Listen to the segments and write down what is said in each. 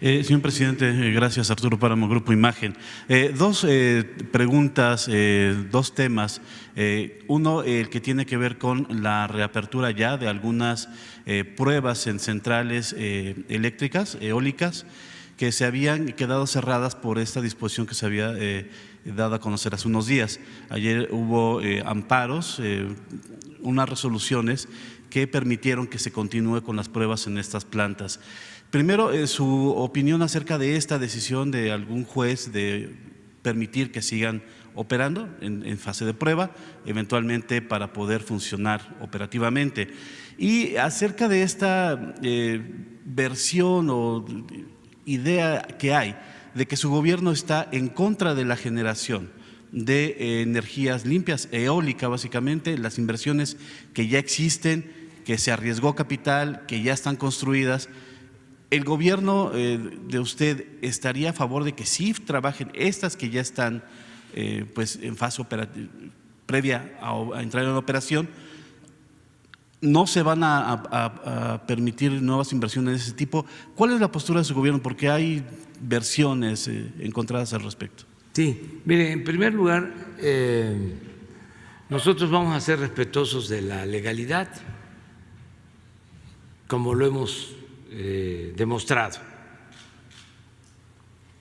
Señor presidente, gracias. Arturo Páramo, Grupo Imagen. Dos preguntas, dos temas. Uno, el que tiene que ver con la reapertura ya de algunas pruebas en centrales eléctricas, eólicas, que se habían quedado cerradas por esta disposición que se había dado a conocer hace unos días. Ayer hubo amparos, unas resoluciones que permitieron que se continúe con las pruebas en estas plantas. Primero, su opinión acerca de esta decisión de algún juez de permitir que sigan operando en fase de prueba, eventualmente para poder funcionar operativamente. Y acerca de esta versión o idea que hay de que su gobierno está en contra de la generación de energías limpias, eólica básicamente, las inversiones que ya existen, que se arriesgó capital, que ya están construidas. ¿El gobierno de usted estaría a favor de que sí trabajen estas que ya están pues en fase previa a entrar en operación? ¿No se van a permitir nuevas inversiones de ese tipo? ¿Cuál es la postura de su gobierno? Porque hay versiones encontradas al respecto. Sí, mire, en primer lugar, nosotros vamos a ser respetuosos de la legalidad, como lo hemos demostrado.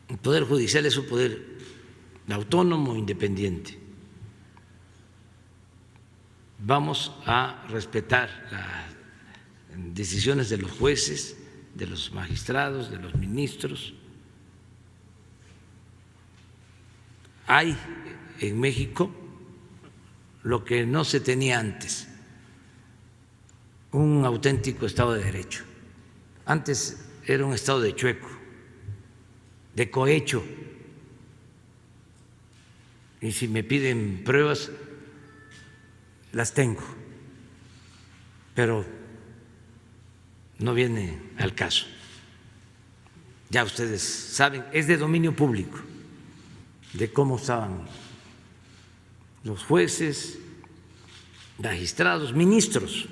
El Poder Judicial es un poder autónomo, independiente. Vamos a respetar las decisiones de los jueces, de los magistrados, de los ministros. Hay en México lo que no se tenía antes, un auténtico Estado de Derecho. Antes era un Estado de chueco, de cohecho. Y si me piden pruebas, las tengo, pero no viene al caso. Ya ustedes saben, es de dominio público, de cómo estaban los jueces, magistrados, ministros.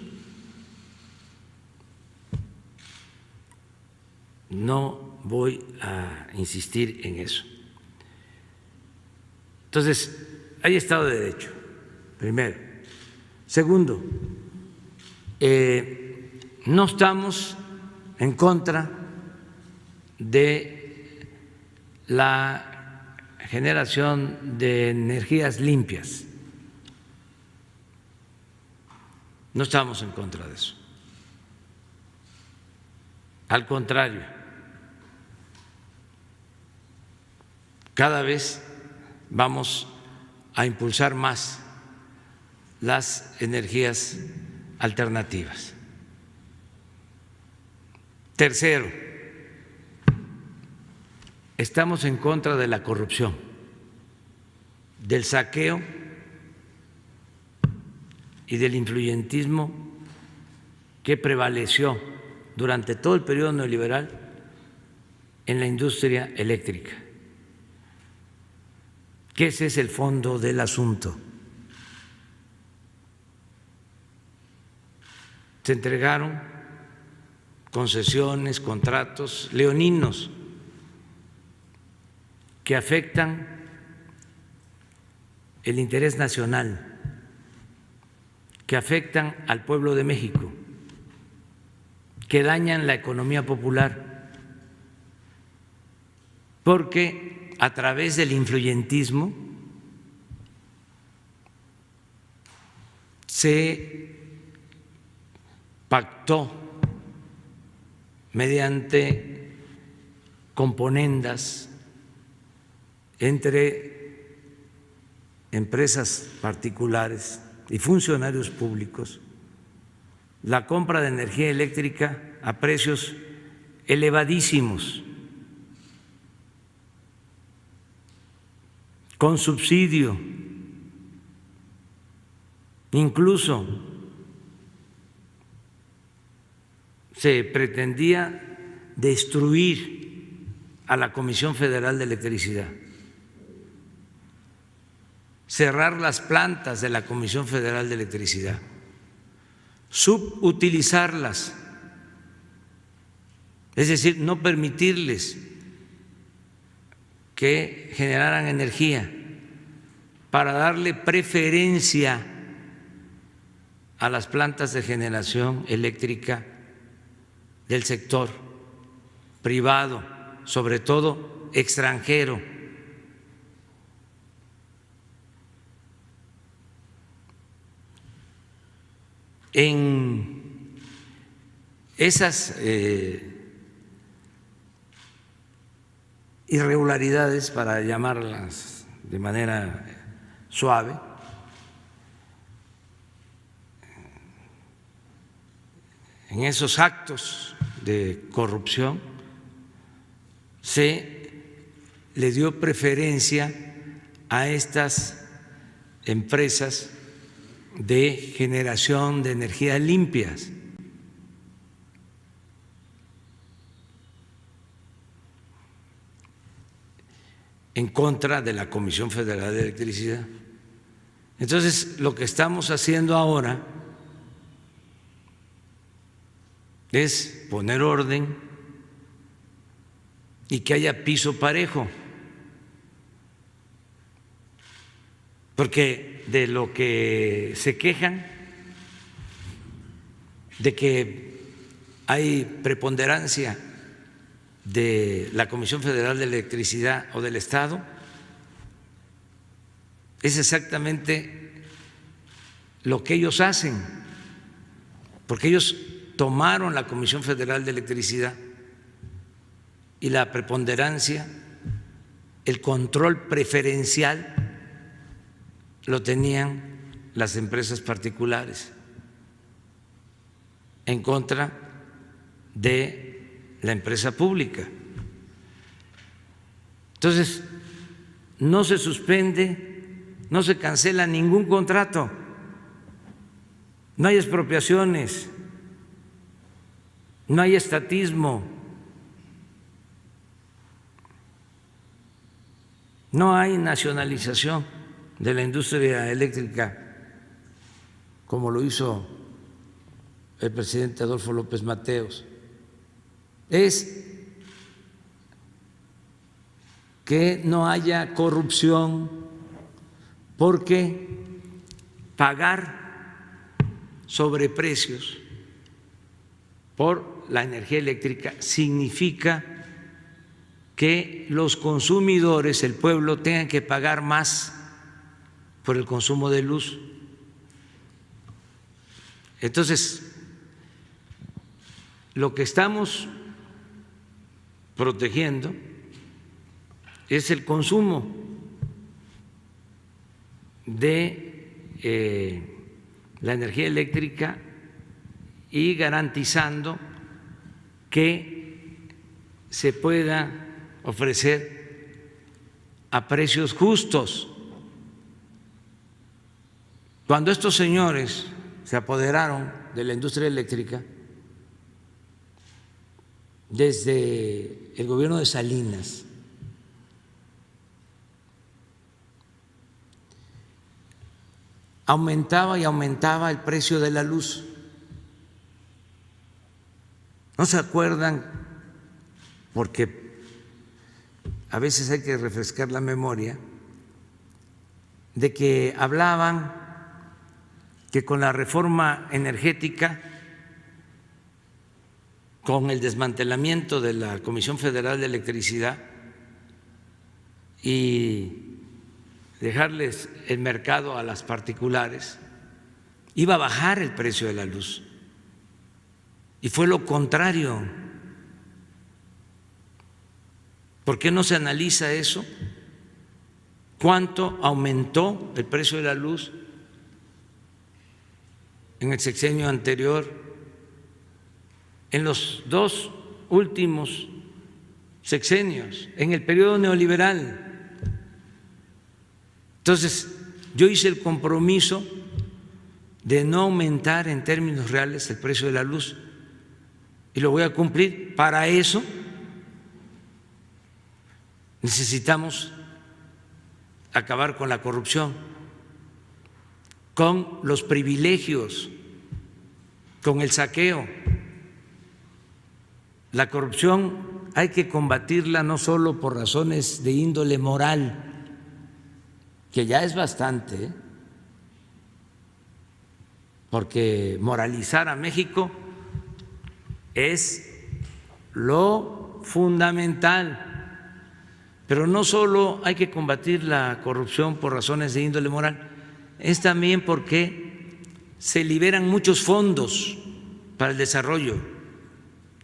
No voy a insistir en eso. Entonces, hay Estado de Derecho, primero. Segundo, no estamos en contra de la generación de energías limpias. No estamos en contra de eso. Al contrario, cada vez vamos a impulsar más las energías alternativas. Tercero, estamos en contra de la corrupción, del saqueo y del influyentismo que prevaleció durante todo el periodo neoliberal en la industria eléctrica, que ese es el fondo del asunto. Se entregaron concesiones, contratos leoninos que afectan el interés nacional, que afectan al pueblo de México, que dañan la economía popular, porque a través del influyentismo se pactó mediante componendas entre empresas particulares y funcionarios públicos la compra de energía eléctrica a precios elevadísimos, con subsidio, incluso se pretendía destruir a la Comisión Federal de Electricidad, cerrar las plantas de la Comisión Federal de Electricidad, subutilizarlas Es decir, no permitirles que generaran energía para darle preferencia a las plantas de generación eléctrica del sector privado, sobre todo extranjero. En esas irregularidades, para llamarlas de manera suave, en esos actos de corrupción se le dio preferencia a estas empresas de generación de energías limpias. En contra de la Comisión Federal de Electricidad. Entonces, lo que estamos haciendo ahora es poner orden y que haya piso parejo, porque de lo que se quejan, de que hay preponderancia de la Comisión Federal de Electricidad o del Estado, es exactamente lo que ellos hacen, porque ellos tomaron la Comisión Federal de Electricidad y la preponderancia, el control preferencial lo tenían las empresas particulares en contra de la empresa pública. Entonces, no se suspende, no se cancela ningún contrato, no hay expropiaciones, no hay estatismo, no hay nacionalización de la industria eléctrica como lo hizo el presidente Adolfo López Mateos. Es que no haya corrupción, porque pagar sobreprecios por la energía eléctrica significa que los consumidores, el pueblo, tengan que pagar más por el consumo de luz. Entonces, lo que estamos protegiendo es el consumo de la energía eléctrica y garantizando que se pueda ofrecer a precios justos. Cuando estos señores se apoderaron de la industria eléctrica, desde el gobierno de Salinas, aumentaba y aumentaba el precio de la luz. ¿No se acuerdan? Porque a veces hay que refrescar la memoria, de que hablaban que con la reforma energética, con el desmantelamiento de la Comisión Federal de Electricidad y dejarles el mercado a las particulares, iba a bajar el precio de la luz. Y fue lo contrario. ¿Por qué no se analiza eso? ¿Cuánto aumentó el precio de la luz en el sexenio anterior? En los dos últimos sexenios, en el periodo neoliberal. Entonces, yo hice el compromiso de no aumentar en términos reales el precio de la luz y lo voy a cumplir. Para eso necesitamos acabar con la corrupción, con los privilegios, con el saqueo. la corrupción hay que combatirla no solo por razones de índole moral, que ya es bastante, porque moralizar a México es lo fundamental, pero no solo hay que combatir la corrupción por razones de índole moral, es también porque se liberan muchos fondos para el desarrollo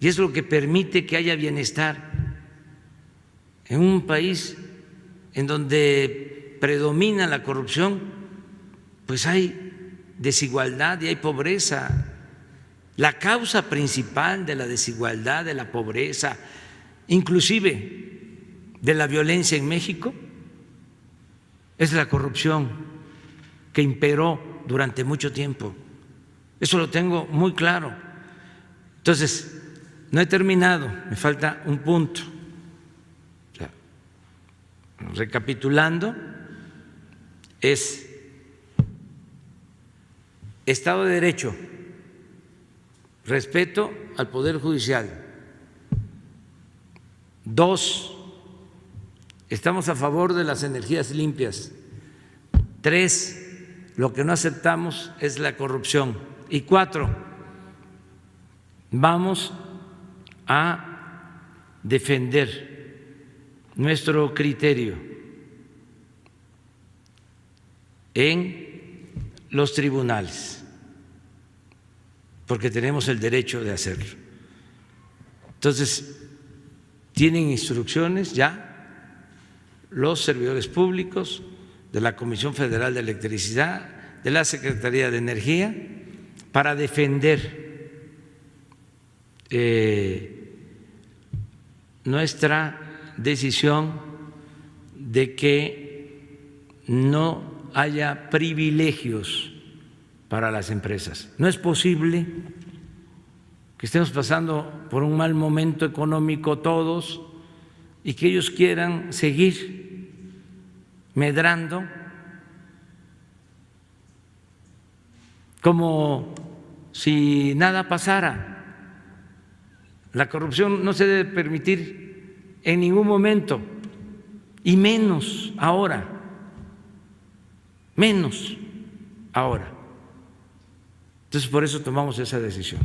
y es lo que permite que haya bienestar en un país en donde predomina la corrupción. Pues hay desigualdad y hay pobreza. La causa principal de la desigualdad, de la pobreza, inclusive de la violencia en México, es la corrupción que imperó durante mucho tiempo. Eso lo tengo muy claro. Entonces, no he terminado, me falta un punto. O sea, recapitulando, es Estado de Derecho, respeto al Poder Judicial. 2, estamos a favor de las energías limpias. 3, lo que no aceptamos es la corrupción. Y 4, vamos a defender nuestro criterio en los tribunales, porque tenemos el derecho de hacerlo. Entonces, tienen instrucciones ya los servidores públicos de la Comisión Federal de Electricidad, de la Secretaría de Energía, para defender nuestra decisión de que no haya privilegios para las empresas. No es posible que estemos pasando por un mal momento económico todos y que ellos quieran seguir medrando como si nada pasara. La corrupción no se debe permitir en ningún momento, y menos ahora. Menos ahora. Entonces, por eso tomamos esa decisión.